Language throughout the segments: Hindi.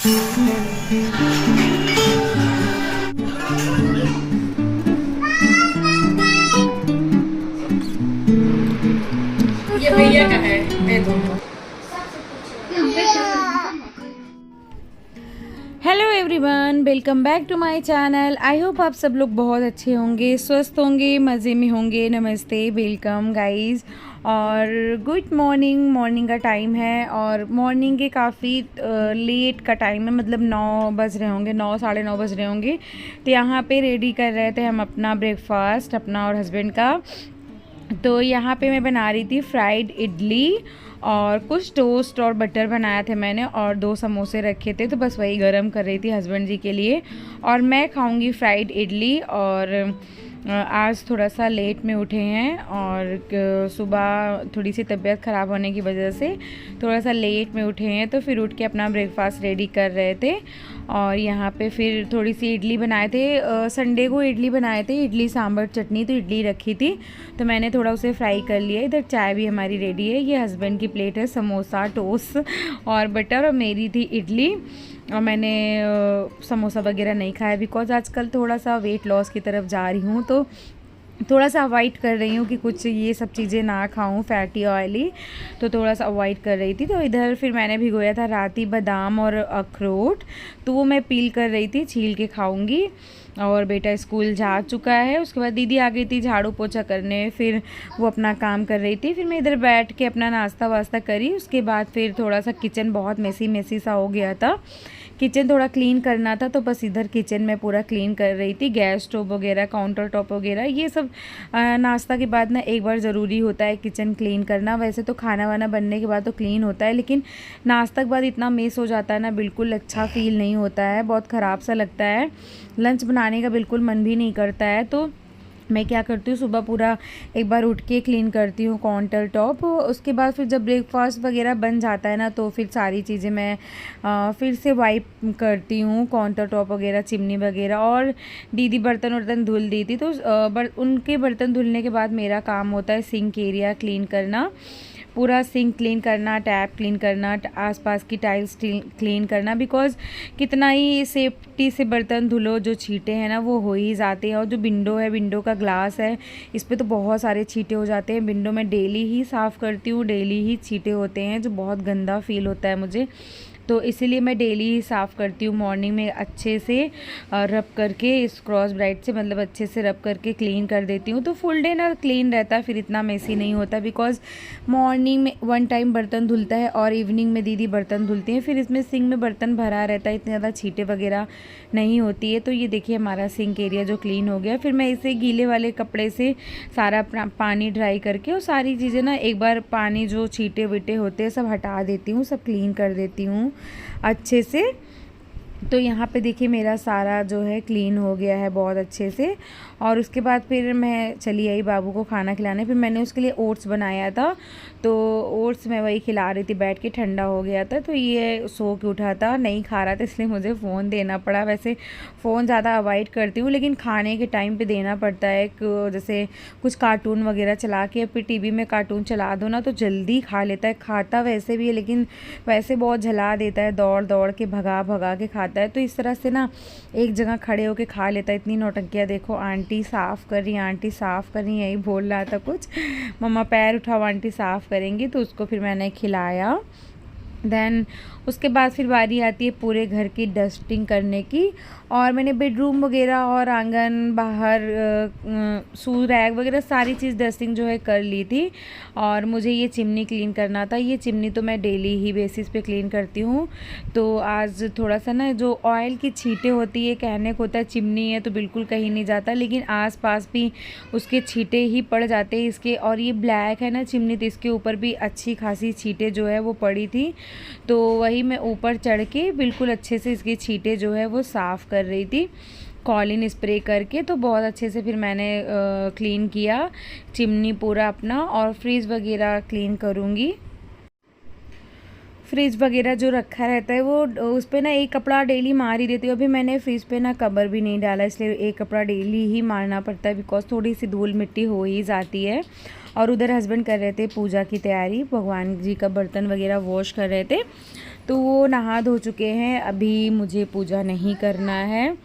ये भैया का है, दे दो। Hello everyone, welcome back to my channel. I hope आप सब लोग बहुत अच्छे होंगे, स्वस्थ होंगे, मज़े में होंगे। नमस्ते, वेलकम गाइस। और गुड मॉर्निंग। मॉर्निंग का टाइम है और मॉर्निंग के काफ़ी लेट का टाइम है, मतलब 9 बज रहे होंगे, 9 साढ़े 9 बज रहे होंगे। तो यहाँ पे रेडी कर रहे थे हम अपना ब्रेकफास्ट, अपना और हस्बैंड का। तो यहाँ पे मैं बना रही थी फ्राइड इडली और कुछ टोस्ट और बटर बनाया था मैंने, और 2 समोसे रखे थे, तो बस वही गरम कर रही थी हस्बैंड जी के लिए। और मैं खाऊंगी फ्राइड इडली। और आज थोड़ा सा लेट में उठे हैं और सुबह थोड़ी सी तबीयत ख़राब होने की वजह से थोड़ा सा लेट में उठे हैं, तो फिर उठ के अपना ब्रेकफास्ट रेडी कर रहे थे। और यहाँ पे फिर थोड़ी सी इडली बनाए थे, संडे को इडली बनाए थे, इडली सांभर चटनी, तो इडली रखी थी तो मैंने थोड़ा उसे फ्राई कर लिया। इधर चाय भी हमारी रेडी है। ये हस्बैंड की प्लेट है, समोसा टोस्ट और बटर, और मेरी थी इडली। और मैंने समोसा वगैरह नहीं खाया बिकॉज आजकल थोड़ा सा वेट लॉस की तरफ जा रही हूँ, तो थोड़ा सा अवॉइड कर रही हूँ कि कुछ ये सब चीज़ें ना खाऊं, फैटी ऑयली, तो थोड़ा सा अवॉइड कर रही थी। तो इधर फिर मैंने भिगोया था राती बादाम और अखरोट, तो वो मैं पील कर रही थी, छील के खाऊंगी। और बेटा स्कूल जा चुका है। उसके बाद दीदी आ गई थी झाड़ू पोछा करने, फिर वो अपना काम कर रही थी। फिर मैं इधर बैठ के अपना नाश्ता वास्ता करी। उसके बाद फिर थोड़ा सा किचन बहुत मेसी सा हो गया था, किचन थोड़ा क्लीन करना था, तो बस इधर किचन में पूरा क्लीन कर रही थी। गैस स्टोव वगैरह, काउंटर टॉप वगैरह, ये सब नाश्ता के बाद ना एक बार ज़रूरी होता है किचन क्लीन करना। वैसे तो खाना वाना बनने के बाद तो क्लीन होता है, लेकिन नाश्ता के बाद इतना मेस हो जाता है ना, बिल्कुल अच्छा फील नहीं होता है, बहुत ख़राब सा लगता है, लंच बनाने का बिल्कुल मन भी नहीं करता है। तो मैं क्या करती हूँ, सुबह पूरा एक बार उठ के क्लीन करती हूँ काउंटर टॉप। उसके बाद फिर जब ब्रेकफास्ट वगैरह बन जाता है ना, तो फिर सारी चीज़ें मैं फिर से वाइप करती हूँ, काउंटर टॉप वगैरह, चिमनी वगैरह। और दीदी बर्तन वर्तन धुल दी थी, तो उनके बर्तन धुलने के बाद मेरा काम होता है सिंक एरिया क्लीन करना, पूरा सिंक क्लीन करना, टैप क्लीन करना, आसपास की टाइल्स क्लीन करना। बिकॉज़ कितना ही सेफ्टी से बर्तन धुलो, जो छींटे हैं ना वो हो ही जाते हैं। और जो विंडो है, विंडो का ग्लास है, इस पे तो बहुत सारे छींटे हो जाते हैं। विंडो में डेली ही साफ़ करती हूँ, डेली ही छींटे होते हैं, जो बहुत गंदा फील होता है मुझे। तो इसीलिए मैं डेली ही साफ़ करती हूँ, मॉर्निंग में अच्छे से रब करके, इस क्रॉस ब्राइट से मतलब अच्छे से रब करके क्लीन कर देती हूँ। तो फुल डे ना क्लीन रहता है, फिर इतना मेसी नहीं होता। बिकॉज़ मॉर्निंग में 1 टाइम बर्तन धुलता है और इवनिंग में दीदी बर्तन धुलती हैं, फिर इसमें सिंक में बर्तन भरा रहता है, इतनी ज़्यादा छींटे वगैरह नहीं होती है। तो ये देखिए हमारा सिंक एरिया जो क्लीन हो गया। फिर मैं इसे गीले वाले कपड़े से सारा पानी ड्राई करके और सारी चीज़ें ना एक बार पानी जो छींटे वीटे होते हैं सब हटा देती हूँ, सब क्लीन कर देती हूँ अच्छे से। तो यहाँ पे देखिए मेरा सारा जो है क्लीन हो गया है बहुत अच्छे से। और उसके बाद फिर मैं चली आई बाबू को खाना खिलाने। फिर मैंने उसके लिए ओट्स बनाया था, तो ओट्स मैं वही खिला रही थी बैठ के, ठंडा हो गया था। तो ये सो के उठा था, नहीं खा रहा था, इसलिए मुझे फ़ोन देना पड़ा। वैसे फ़ोन ज़्यादा अवॉइड करती हूँ, लेकिन खाने के टाइम पे देना पड़ता है। जैसे कुछ कार्टून वगैरह चला के, फिर टीवी में कार्टून चला दो ना, तो जल्दी खा लेता है। खाता वैसे भी है, लेकिन वैसे बहुत झला देता है, दौड़ दौड़ के भगा भगा के खाता है। तो इस तरह से ना एक जगह खड़े होके खा लेता है। इतनी नौटंकियाँ देखो, आंटी साफ़ कर रही, आंटी साफ़ कर रही, यही बोल रहा था कुछ, मम्मा पैर उठाओ, आंटी साफ़ करेंगी। तो उसको फिर मैंने खिलाया। देन उसके बाद फिर बारी आती है पूरे घर की डस्टिंग करने की। और मैंने बेडरूम वगैरह और आंगन, बाहर शू रैक वगैरह सारी चीज़ डस्टिंग जो है कर ली थी। और मुझे ये चिमनी क्लीन करना था। ये चिमनी तो मैं डेली ही बेसिस पे क्लीन करती हूँ। तो आज थोड़ा सा ना जो ऑयल की छींटे होती है, कहने को होता है चिमनी है तो बिल्कुल कहीं नहीं जाता, लेकिन आसपास भी उसके छींटे ही पड़ जाते हैं इसके। और ये ब्लैक है ना चिमनी, तो इसके ऊपर भी अच्छी खासी छींटे जो है वो पड़ी थी। तो वही मैं ऊपर चढ़ के बिल्कुल अच्छे से इसकी छींटे जो है वो साफ़ कर रही थी, कॉलिन स्प्रे करके। तो बहुत अच्छे से फिर मैंने क्लीन किया चिमनी पूरा अपना। और फ्रिज वगैरह क्लीन करूँगी। फ्रिज वगैरह जो रखा रहता है वो उस पर ना एक कपड़ा डेली मार ही देती हूँ। अभी मैंने फ्रिज पे ना कवर भी नहीं डाला, इसलिए एक कपड़ा डेली ही मारना पड़ता है, बिकॉज़ थोड़ी सी धूल मिट्टी हो ही जाती है। और उधर हस्बैंड कर रहे थे पूजा की तैयारी, भगवान जी का बर्तन वगैरह वॉश कर रहे थे। तो वो नहा धो चुके हैं। अभी मुझे पूजा नहीं करना है,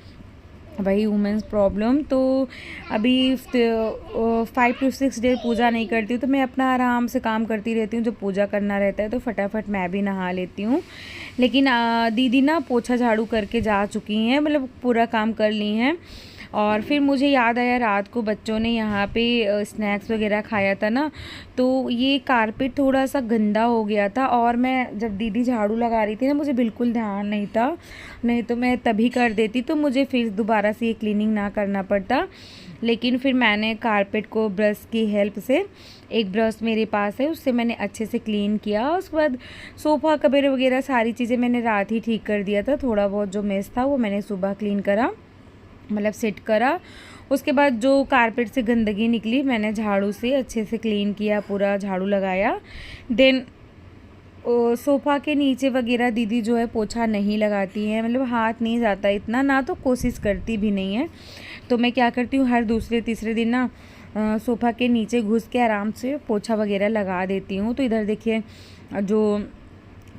वही वुमेंस प्रॉब्लम। तो अभी 5 to 6 डे पूजा नहीं करती हूँ, तो मैं अपना आराम से काम करती रहती हूँ। जब पूजा करना रहता है तो फटाफट मैं भी नहा लेती हूँ। लेकिन दीदी ना पोछा झाड़ू करके जा चुकी हैं, मतलब पूरा काम कर ली हैं। और फिर मुझे याद आया रात को बच्चों ने यहाँ पे स्नैक्स वगैरह खाया था ना, तो ये कारपेट थोड़ा सा गंदा हो गया था। और मैं जब दीदी झाड़ू लगा रही थी ना, मुझे बिल्कुल ध्यान नहीं था, नहीं तो मैं तभी कर देती, तो मुझे फिर दोबारा से ये क्लीनिंग ना करना पड़ता। लेकिन फिर मैंने कारपेट को ब्रश की हेल्प से, एक ब्रश मेरे पास है, उससे मैंने अच्छे से क्लीन किया। उसके बाद सोफ़ा कवर वगैरह सारी चीज़ें मैंने रात ही ठीक कर दिया था। थोड़ा बहुत जो मेस था वो मैंने सुबह क्लीन करा, मतलब सेट करा। उसके बाद जो कारपेट से गंदगी निकली मैंने झाड़ू से अच्छे से क्लीन किया, पूरा झाड़ू लगाया। देन सोफ़ा के नीचे वगैरह दीदी जो है पोछा नहीं लगाती हैं, मतलब हाथ नहीं जाता इतना, ना तो कोशिश करती भी नहीं है। तो मैं क्या करती हूँ, हर दूसरे तीसरे दिन ना सोफ़ा के नीचे घुस के आराम से पोछा वगैरह लगा देती हूँ। तो इधर देखिए जो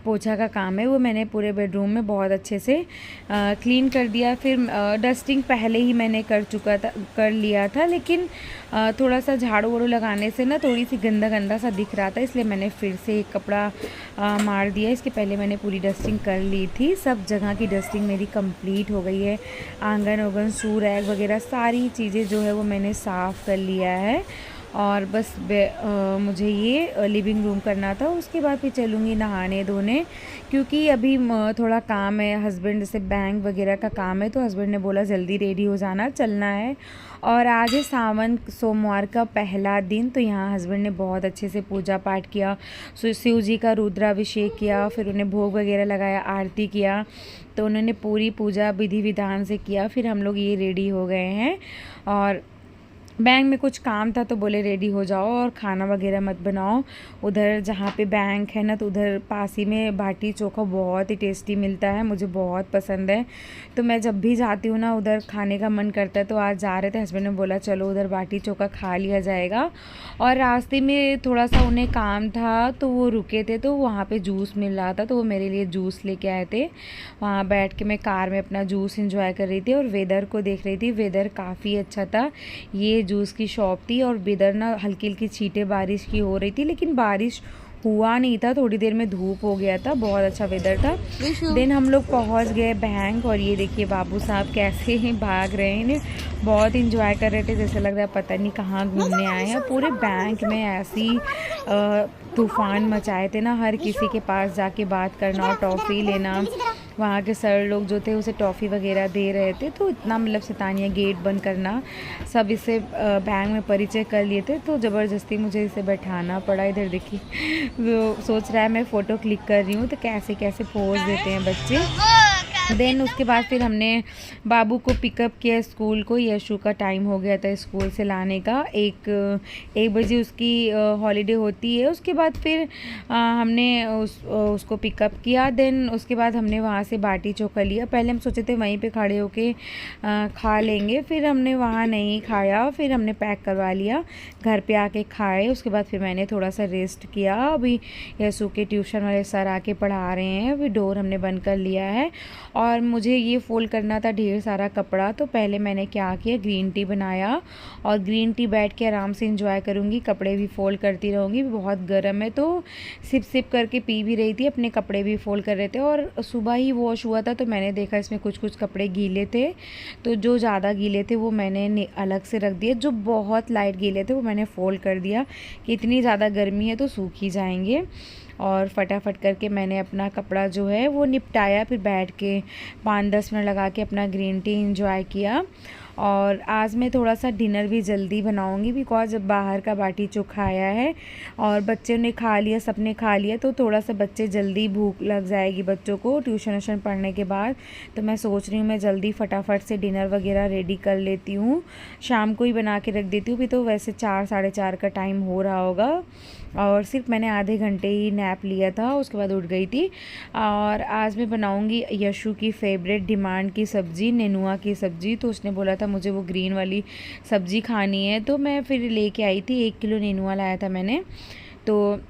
पोछा का काम है वो मैंने पूरे बेडरूम में बहुत अच्छे से क्लीन कर दिया। फिर डस्टिंग पहले ही मैंने कर लिया था, लेकिन थोड़ा सा झाड़ू वाड़ू लगाने से ना थोड़ी सी गंदा गंदा सा दिख रहा था, इसलिए मैंने फिर से एक कपड़ा मार दिया। इसके पहले मैंने पूरी डस्टिंग कर ली थी। सब जगह की डस्टिंग मेरी कंप्लीट हो गई है। आंगन ओंगन शू रैक वगैरह सारी चीज़ें जो है वो मैंने साफ़ कर लिया है। और बस मुझे ये लिविंग रूम करना था। उसके बाद फिर चलूँगी नहाने धोने, क्योंकि अभी थोड़ा काम है। हस्बैंड जैसे बैंक वगैरह का काम है, तो हस्बैंड ने बोला जल्दी रेडी हो जाना, चलना है। और आज है सावन सोमवार का पहला दिन, तो यहाँ हस्बैंड ने बहुत अच्छे से पूजा पाठ किया, शिव जी का रुद्राभिषेक किया, फिर उन्हें भोग वगैरह लगाया, आरती किया। तो उन्होंने पूरी पूजा विधि विधान से किया। फिर हम लोग ये रेडी हो गए हैं। और बैंक में कुछ काम था तो बोले रेडी हो जाओ और खाना वगैरह मत बनाओ। उधर जहाँ पे बैंक है ना, तो उधर पास ही में बाटी चोखा बहुत ही टेस्टी मिलता है, मुझे बहुत पसंद है। तो मैं जब भी जाती हूँ ना उधर खाने का मन करता है। तो आज जा रहे थे, हस्बैंड ने बोला चलो उधर बाटी चोखा खा लिया जाएगा। और रास्ते में थोड़ा सा उन्हें काम था तो वो रुके थे, तो वहाँ पर जूस मिल रहा था, तो वो मेरे लिए जूस लेके आए थे। वहाँ बैठ के मैं कार में अपना जूस इंजॉय कर रही थी और वेदर को देख रही थी। वेदर काफ़ी अच्छा था। ये जूस की शॉप थी और वेदर ना हल्की हल्की छींटें बारिश की हो रही थी, लेकिन बारिश हुआ नहीं था, थोड़ी देर में धूप हो गया था, बहुत अच्छा वेदर था। देन हम लोग पहुंच गए बैंक। और ये देखिए बाबू साहब कैसे ही भाग रहे हैं, बहुत इंजॉय कर रहे थे, जैसे लग रहा है पता नहीं कहाँ घूमने आए हैं। पूरे बैंक में ऐसी तूफान मचाए थे ना, हर किसी के पास जाके बात करना और टॉफ़ी लेना। वहाँ के सर लोग जो थे उसे टॉफ़ी वगैरह दे रहे थे, तो इतना मतलब शैतानिया, गेट बंद करना, सब इससे बैंक में परिचय कर लिए थे, तो ज़बरदस्ती मुझे इसे बैठाना पड़ा। इधर देखिए वो सोच रहा है मैं फ़ोटो क्लिक कर रही हूँ, तो कैसे कैसे पोज देते हैं बच्चे। देन उसके बाद फिर हमने बाबू को पिकअप किया स्कूल को। यशु का टाइम हो गया था स्कूल से लाने का, 1 बजे उसकी हॉलीडे होती है। उसके बाद फिर हमने उसको पिकअप किया। देन उसके बाद हमने वहाँ से बाटी चोखा लिया। पहले हम सोचे थे वहीं पे खड़े होके खा लेंगे, फिर हमने वहाँ नहीं खाया, फिर हमने पैक करवा लिया, घर पे आके खाए। उसके बाद फिर मैंने थोड़ा सा रेस्ट किया। अभी यशु के ट्यूशन वाले सर आके पढ़ा रहे हैं, अभी डोर हमने बंद कर लिया है। और मुझे ये फ़ोल्ड करना था ढेर सारा कपड़ा, तो पहले मैंने क्या किया, ग्रीन टी बनाया। और ग्रीन टी बैठ के आराम से इंजॉय करूँगी, कपड़े भी फ़ोल्ड करती रहूँगी। बहुत गर्म है तो सिप सिप करके पी भी रही थी, अपने कपड़े भी फ़ोल्ड कर रहे थे। और सुबह ही वॉश हुआ था, तो मैंने देखा इसमें कुछ कुछ कपड़े गीले थे, तो जो ज़्यादा गीले थे वो मैंने अलग से रख दिए, जो बहुत लाइट गीले थे वो मैंने फ़ोल्ड कर दिया कि इतनी ज़्यादा गर्मी है तो सूख ही जाएंगे। और फटाफट करके मैंने अपना कपड़ा जो है वो निपटाया, फिर बैठ के 5-10 मिनट लगा के अपना ग्रीन टी इंजॉय किया। और आज मैं थोड़ा सा डिनर भी जल्दी बनाऊंगी, बिकॉज बाहर का बाटी चोखा आया है और बच्चे ने खा लिया, सबने खा लिया, तो थोड़ा सा बच्चे जल्दी भूख लग जाएगी बच्चों को ट्यूशन व्यूशन पढ़ने के बाद। तो मैं सोच रही हूँ मैं जल्दी फटाफट से डिनर वगैरह रेडी कर लेती हूँ, शाम को ही बना के रख देती हूँ। भी तो वैसे 4-4:30 का टाइम हो रहा होगा, और सिर्फ मैंने आधे घंटे ही नैप लिया था, उसके बाद उठ गई थी। और आज मैं बनाऊंगी यशु की फेवरेट डिमांड की सब्ज़ी, नेनुआ की सब्ज़ी। तो उसने बोला था मुझे वो ग्रीन वाली सब्ज़ी खानी है, तो मैं फिर लेके आई थी। 1 किलो नेनुआ लाया था मैंने, तो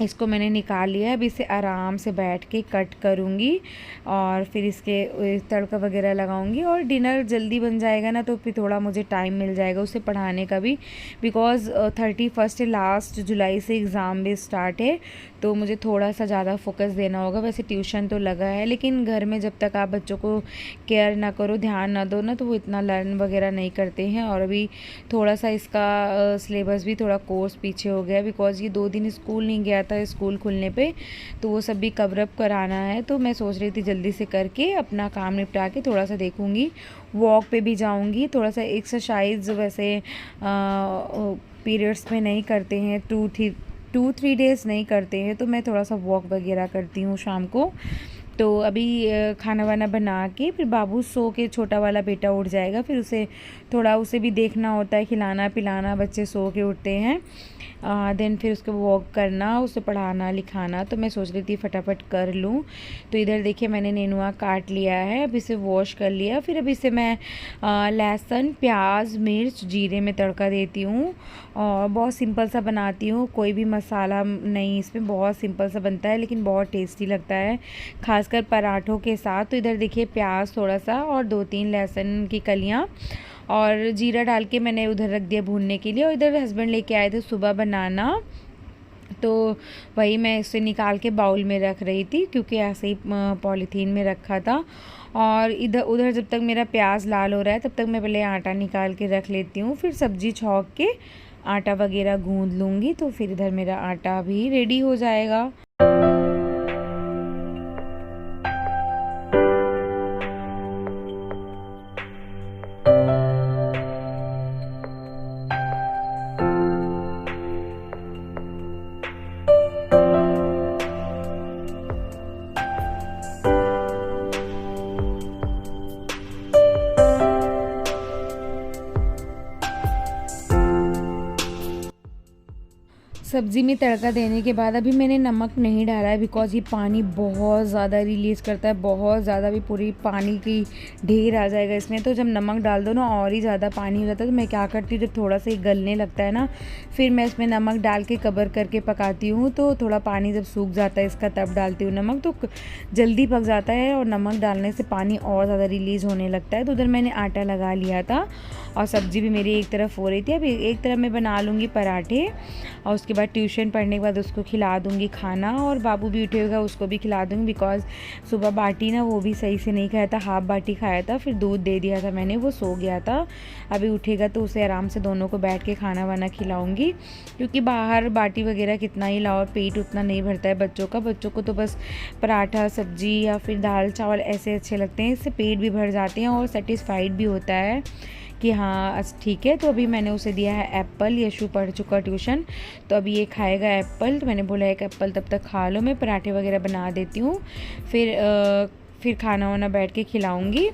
इसको मैंने निकाल लिया है। अब इसे आराम से बैठ के कट करूँगी और फिर इसके तड़का वगैरह लगाऊंगी और डिनर जल्दी बन जाएगा ना, तो फिर थोड़ा मुझे टाइम मिल जाएगा उसे पढ़ाने का भी, बिकॉज़ 31 लास्ट जुलाई से एग्ज़ाम भी स्टार्ट है, तो मुझे थोड़ा सा ज़्यादा फोकस देना होगा। वैसे ट्यूशन तो लगा है, लेकिन घर में जब तक आप बच्चों को केयर ना करो, ध्यान ना दो ना, तो वो इतना लर्न वगैरह नहीं करते हैं। और अभी थोड़ा सा इसका सिलेबस भी थोड़ा कोर्स पीछे हो गया, बिकॉज़ ये 2 दिन स्कूल नहीं गया था स्कूल खुलने पे, तो वो सब भी कवर अप कराना है। तो मैं सोच रही थी जल्दी से करके अपना काम निपटा के थोड़ा सा देखूँगी, वॉक पे भी जाऊँगी। थोड़ा सा एक्सरसाइज वैसे पीरियड्स में नहीं करते हैं, 2-3 डेज़ नहीं करते हैं, तो मैं थोड़ा सा वॉक वगैरह करती हूँ शाम को। तो अभी खाना वाना बना के फिर बाबू सो के, छोटा वाला बेटा उठ जाएगा, फिर उसे भी देखना होता है, खिलाना पिलाना, बच्चे सो के उठते हैं। देन फिर उसको वॉक करना, उसे पढ़ाना लिखाना, तो मैं सोच रही थी फटाफट कर लूँ। तो इधर देखिए मैंने नेनुआ काट लिया है, अब इसे वॉश कर लिया। फिर अब इसे मैं लहसुन प्याज मिर्च जीरे में तड़का देती हूँ और बहुत सिंपल सा बनाती हूँ, कोई भी मसाला नहीं इसमें, बहुत सिंपल सा बनता है लेकिन बहुत टेस्टी लगता है, खासकर पराठों के साथ। तो इधर देखिए प्याज थोड़ा सा और 2-3 लहसुन की कलियाँ और जीरा डाल के मैंने उधर रख दिया भूनने के लिए। और इधर हस्बैंड लेके आए थे सुबह बनाना, तो वही मैं इसे निकाल के बाउल में रख रही थी, क्योंकि ऐसे ही पॉलीथीन में रखा था। और इधर उधर जब तक मेरा प्याज लाल हो रहा है, तब तक मैं पहले आटा निकाल के रख लेती हूँ, फिर सब्ज़ी छौंक के आटा वगैरह गूँध लूँगी, तो फिर इधर मेरा आटा भी रेडी हो जाएगा। सब्ज़ी में तड़का देने के बाद अभी मैंने नमक नहीं डाला है, बिकॉज़ ये पानी बहुत ज़्यादा रिलीज़ करता है, बहुत ज़्यादा, भी पूरी पानी की ढेर आ जाएगा इसमें। तो जब नमक डाल दो ना और ही ज़्यादा पानी हो जाता है। तो मैं क्या करती हूँ, जब थोड़ा सा ये गलने लगता है ना, फिर मैं इसमें नमक डाल के कवर करके पकाती हूँ। तो थोड़ा पानी जब सूख जाता है इसका, तब डालती हूँ नमक, तो जल्दी पक जाता है और नमक डालने से पानी और ज़्यादा रिलीज़ होने लगता है। तो उधर मैंने आटा लगा लिया था और सब्ज़ी भी मेरी एक तरफ हो रही थी। अब एक तरफ मैं बना लूँगी पराठे और उसके बाद ट्यूशन पढ़ने के बाद उसको खिला दूँगी खाना, और बाबू भी उठेगा उसको भी खिला दूँगी, बिकॉज़ सुबह बाटी ना वो भी सही से नहीं खाया था, हाफ बाटी खाया था, फिर दूध दे दिया था मैंने, वो सो गया था। अभी उठेगा तो उसे आराम से दोनों को बैठ के खाना वाना खिलाऊँगी, क्योंकि बाहर बाटी वगैरह कितना ही लाओ, पेट उतना नहीं भरता है बच्चों का। बच्चों को तो बस पराठा सब्ज़ी या फिर दाल चावल ऐसे अच्छे लगते हैं, इससे पेट भी भर जाते हैं और सेटिस्फाइड भी होता है कि हाँ ठीक है। तो अभी मैंने उसे दिया है एप्पल, यशु पढ़ चुका ट्यूशन, तो अभी ये खाएगा एप्पल। तो मैंने बोला एक एप्पल तब तक खा लो, मैं पराठे वगैरह बना देती हूँ, फिर खाना वाना बैठ के खिलाऊँगी।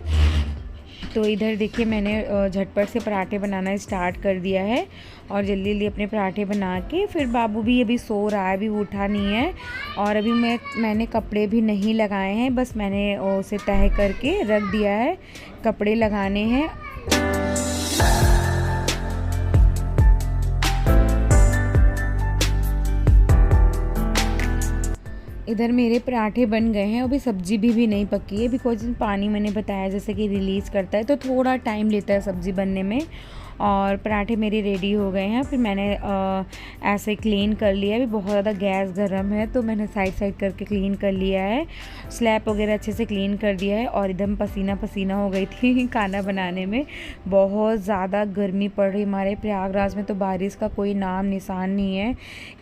तो इधर देखिए मैंने झटपट से पराठे बनाना स्टार्ट कर दिया है और जल्दी जल्दी अपने पराठे बना के, फिर बाबू भी अभी सो रहा है, अभी वो उठा नहीं है। और अभी मैंने कपड़े भी नहीं लगाए हैं, बस मैंने उसे तह करके रख दिया है, कपड़े लगाने हैं। इधर मेरे पराठे बन गए हैं, अभी सब्ज़ी भी नहीं पकी है, बिकॉज पानी मैंने बताया जैसे कि रिलीज़ करता है, तो थोड़ा टाइम लेता है सब्ज़ी बनने में। और पराठे मेरे रेडी हो गए हैं। फिर मैंने ऐसे क्लीन कर लिया है, अभी बहुत ज़्यादा गैस गर्म है, तो मैंने साइड साइड करके क्लीन कर लिया है, स्लैब वगैरह अच्छे से क्लीन कर दिया है। और एकदम पसीना पसीना हो गई थी खाना बनाने में, बहुत ज़्यादा गर्मी पड़ रही। हमारे प्रयागराज में तो बारिश का कोई नाम निशान नहीं है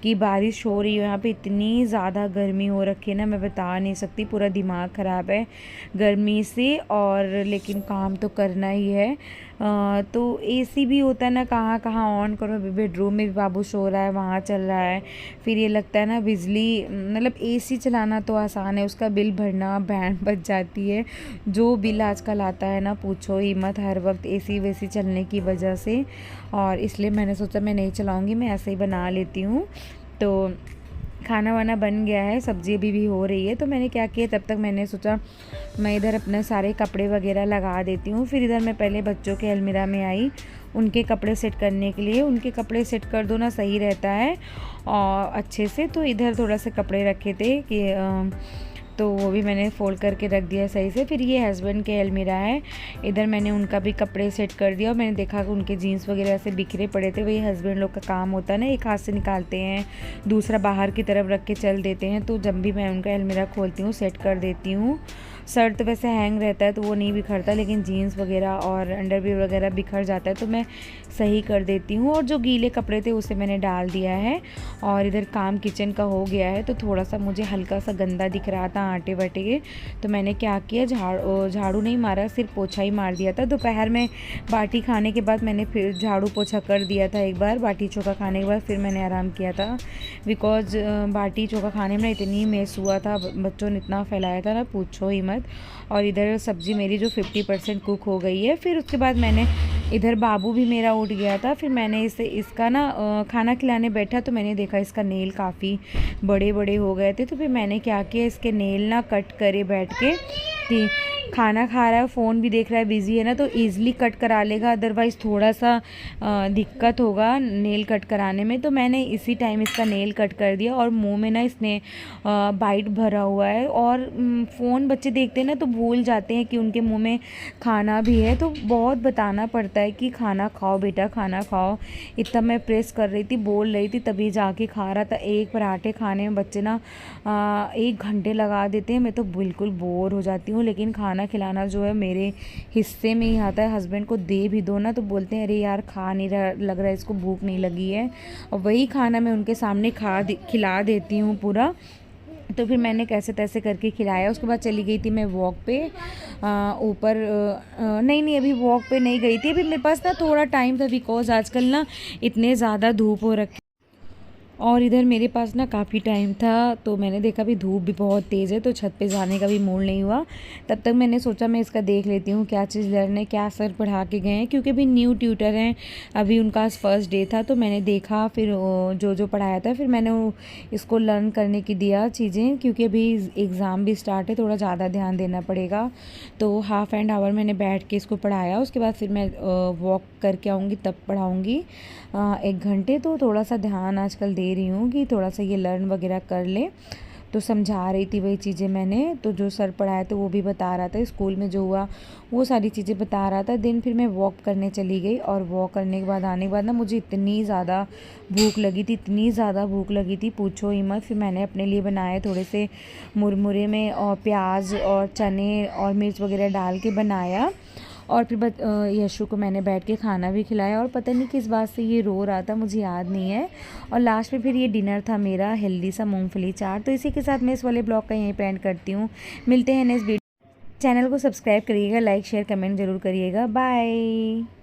कि बारिश हो रही हो, यहाँ पे इतनी ज़्यादा गर्मी हो रखी है ना, मैं बता नहीं सकती, पूरा दिमाग ख़राब है गर्मी से। और लेकिन काम तो करना ही है। तो एसी भी होता है ना, कहाँ कहाँ ऑन करो, बेडरूम में भी बाबू सो रहा है, वहाँ चल रहा है। फिर ये लगता है ना बिजली, मतलब एसी चलाना तो आसान है, उसका बिल भरना बैंड बच जाती है। जो बिल आजकल आता है ना, पूछो ही मत, हर वक्त एसी वेसी चलने की वजह से। और इसलिए मैंने सोचा मैं नहीं चलाऊँगी, मैं ऐसे ही बना लेती हूँ। तो खाना वाना बन गया है, सब्ज़ी अभी भी हो रही है। तो मैंने क्या किया, तब तक मैंने सोचा मैं इधर अपने सारे कपड़े वगैरह लगा देती हूँ। फिर इधर मैं पहले बच्चों के अलमीरा में आई उनके कपड़े सेट करने के लिए। उनके कपड़े सेट कर दो ना, सही रहता है और अच्छे से। तो इधर थोड़ा से कपड़े रखे थे कि तो वो भी मैंने फ़ोल्ड करके रख दिया सही से। फिर ये हस्बैंड के अलमीरा है, इधर मैंने उनका भी कपड़े सेट कर दिया। और मैंने देखा कि उनके जीन्स वगैरह ऐसे बिखरे पड़े थे। वही हस्बैंड लोग का काम होता है ना, एक हाथ से निकालते हैं, दूसरा बाहर की तरफ रख के चल देते हैं। तो जब भी मैं उनका अलमीरा खोलती हूँ सेट कर देती हूँ। शर्ट तो वैसे हैंग रहता है तो वो नहीं बिखरता, लेकिन जीन्स वगैरह और अंडरवियर वगैरह बिखर जाता है तो मैं सही कर देती हूँ। और जो गीले कपड़े थे उसे मैंने डाल दिया है। और इधर काम किचन का हो गया है, तो थोड़ा सा मुझे हल्का सा गंदा दिख रहा था आटे वाटे के। तो मैंने क्या किया, झाड़ू नहीं मारा, सिर्फ पोछा ही मार दिया था। दोपहर में बाटी खाने के बाद मैंने फिर झाड़ू पोछा कर दिया था एक बार, बाटी चोखा खाने के बाद फिर मैंने आराम किया था। बिकॉज बाटी चोखा खाने में इतनी मेस हुआ था, बच्चों ने इतना फैलाया था ना, पूछो ही मत। और इधर सब्ज़ी मेरी जो 50% कुक हो गई है। फिर उसके बाद मैंने इधर बाबू भी मेरा उठ गया था। फिर मैंने इसका ना खाना खिलाने बैठा तो मैंने देखा इसका नेल काफ़ी बड़े बड़े हो गए थे। तो फिर मैंने क्या किया, इसके नेल ना कट करे बैठ के, कि खाना खा रहा है, फ़ोन भी देख रहा है, बिज़ी है ना, तो ईज़िली कट करा लेगा, अदरवाइज़ थोड़ा सा दिक्कत होगा नेल कट कराने में। तो मैंने इसी टाइम इसका नेल कट कर दिया। और मुंह में ना इसने बाइट भरा हुआ है। और फ़ोन बच्चे देखते हैं ना तो भूल जाते हैं कि उनके मुंह में खाना भी है, तो बहुत बताना पड़ता है कि खाना खाओ बेटा, खाना खाओ। इतना मैं प्रेस कर रही थी, बोल रही थी, तभी जाके खा रहा था। एक पराठे खाने में बच्चे ना 1 घंटे लगा देते हैं। मैं तो बिल्कुल बोर हो जाती हूँ। लेकिन खाना खिलाना जो है मेरे हिस्से में ही आता है। हस्बैंड को दे भी दो ना तो बोलते हैं अरे यार खा नहीं रहा, लग रहा है इसको भूख नहीं लगी है। और वही खाना मैं उनके सामने खिला देती हूँ पूरा। तो फिर मैंने कैसे तैसे करके खिलाया। उसके बाद चली गई थी मैं वॉक पे ऊपर। नहीं अभी वॉक पे नहीं गई थी, अभी मेरे पास ना थोड़ा टाइम था, बिकॉज आजकल ना इतने ज़्यादा धूप हो रखी और इधर मेरे पास ना काफ़ी टाइम था। तो मैंने देखा भी धूप भी बहुत तेज़ है, तो छत पे जाने का भी मूड नहीं हुआ। तब तक मैंने सोचा मैं इसका देख लेती हूँ क्या चीज़ लर्न है, क्या सर पढ़ा के गए हैं, क्योंकि अभी न्यू ट्यूटर हैं, अभी उनका फर्स्ट डे था। तो मैंने देखा फिर जो पढ़ाया था, फिर मैंने इसको लर्न करने की दिया चीज़ें, क्योंकि अभी एग्ज़ाम भी स्टार्ट है, थोड़ा ज़्यादा ध्यान देना पड़ेगा। तो हाफ़ एंड आवर मैंने बैठ के इसको पढ़ाया। उसके बाद फिर मैं वॉक करके आऊँगी तब पढ़ाऊँगी 1 घंटे। तो थोड़ा सा ध्यान आजकल दे रही हूँ कि थोड़ा सा ये लर्न वगैरह कर ले। तो समझा रही थी वही चीज़ें मैंने, तो जो सर पढ़ाया तो वो भी बता रहा था, स्कूल में जो हुआ वो सारी चीज़ें बता रहा था। दिन फिर मैं वॉक करने चली गई। और वॉक करने के बाद आने के बाद ना मुझे इतनी ज़्यादा भूख लगी थी, इतनी ज़्यादा भूख लगी थी, पूछो ही मत। फिर मैंने अपने लिए बनाए थोड़े से मुरमुरे में और प्याज और चने और मिर्च वगैरह डाल के बनाया। और फिर यशु को मैंने बैठ के खाना भी खिलाया। और पता नहीं किस बात से ये रो रहा था, मुझे याद नहीं है। और लास्ट में फिर ये डिनर था मेरा, हेल्दी सा मूंगफली चाट। तो इसी के साथ मैं इस वाले ब्लॉग का यहीं पे एंड करती हूँ। मिलते हैं नेक्स्ट वीडियो। चैनल को सब्सक्राइब करिएगा, लाइक शेयर कमेंट ज़रूर करिएगा। बाय।